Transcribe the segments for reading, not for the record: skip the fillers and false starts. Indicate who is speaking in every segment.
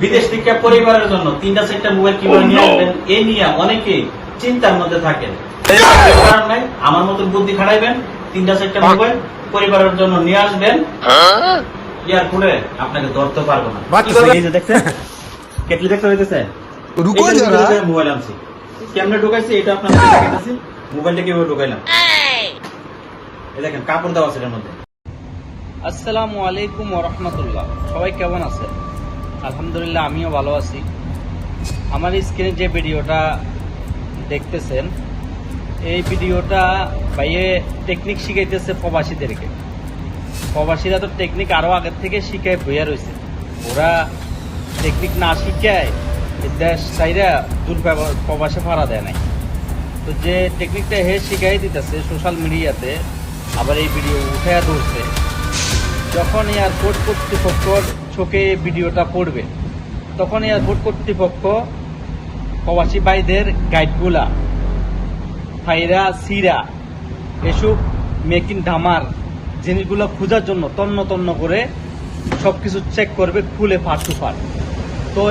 Speaker 1: বিদেশ থেকে পরিবারের জন্য 3-4টা মোবাইল কিভাবে নিয়ে আসবেন এই নিয়ে অনেকে চিন্তার মধ্যে থাকেন। কারণ নাই, আমার মতো বুদ্ধি খাটাইবেন, 3-4টা মোবাইল পরিবারের জন্য নিয়ে আসবেন, এয়ারপোর্টে আপনাকে ধরতে পারবো না। কেটলি দেখতে হইতেছে, মোবাইল আনছি, কেমনে ঢুকাইছি এটা আপনাদের দেখাইতেছি। মোবাইলটা কিভাবে ঢুকাইলাম এই দেখেন, কাপড় দেওয়া আছে এর মধ্যে।
Speaker 2: আসসালামু আলাইকুম ওয়া রাহমাতুল্লাহ। সবাই কেমন আছেন? আলহামদুলিল্লাহ, আমিও ভালো আছি। আমার স্ক্রিনে যে ভিডিওটা দেখতেছেন, এই ভিডিওটা ভাইয়ে টেকনিক শিখাইতেছে প্রবাসীদেরকে। প্রবাসীরা তো টেকনিক আরো আগের থেকে শিখায় বইয়া রয়েছে। ওরা টেকনিক না শিখায় দেশ চাইরা দূর প্রবাসে ভাড়া দেয় নাই। তো যে টেকনিকটা হে শিখাই দিতেছে সোশ্যাল মিডিয়াতে, আবার এই ভিডিও উঠে ধরছে। যখন এয়ারপোর্ট কর্তৃপক্ষর চোখে ভিডিওটা পড়বে, তখন এয়ারপোর্ট কর্তৃপক্ষ প্রবাসী ভাইদের গাইডগুলা ফাইরা সিরা এসব মেকিং ধামার জিনিসগুলো খোঁজার জন্য তন্ন তন্ন করে সবকিছু চেক করবে, খুলে ফাট টু ফাট। তো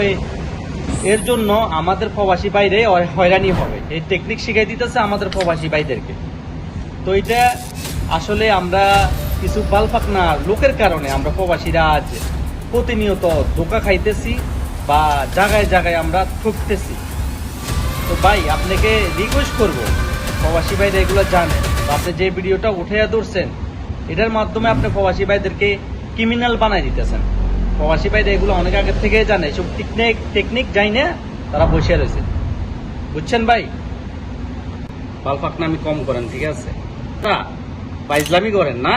Speaker 2: এর জন্য আমাদের প্রবাসী ভাইরে হয়রানি হবে। এই টেকনিক শিখাই দিতেছে আমাদের প্রবাসী ভাইদেরকে। তো এটা আসলে আমরা কিছু বালফাক না লোকের কারণে আমরা প্রবাসীরা আজ প্রতিনিয়ত ধোঁকা খাইতেছি বা জায়গায় জায়গায় আমরা ঠকতেছি। তো ভাই, আপনাকে রিকোয়েস্ট করবো, প্রবাসী ভাইরা এগুলো জানেন, আপনি যে ভিডিওটা উঠে ধরছেন এটার মাধ্যমে আপনি প্রবাসী ভাইদেরকে ক্রিমিনাল বানাই দিতেছেন। প্রবাসী ভাইরা এগুলো অনেক আগের থেকে জানে, সব টেকনিক যাই না তারা বসে রয়েছে। বুঝছেন ভাই? বালফাক না আমি কম করেন, ঠিক আছে? তা বাইজলামি করেন না।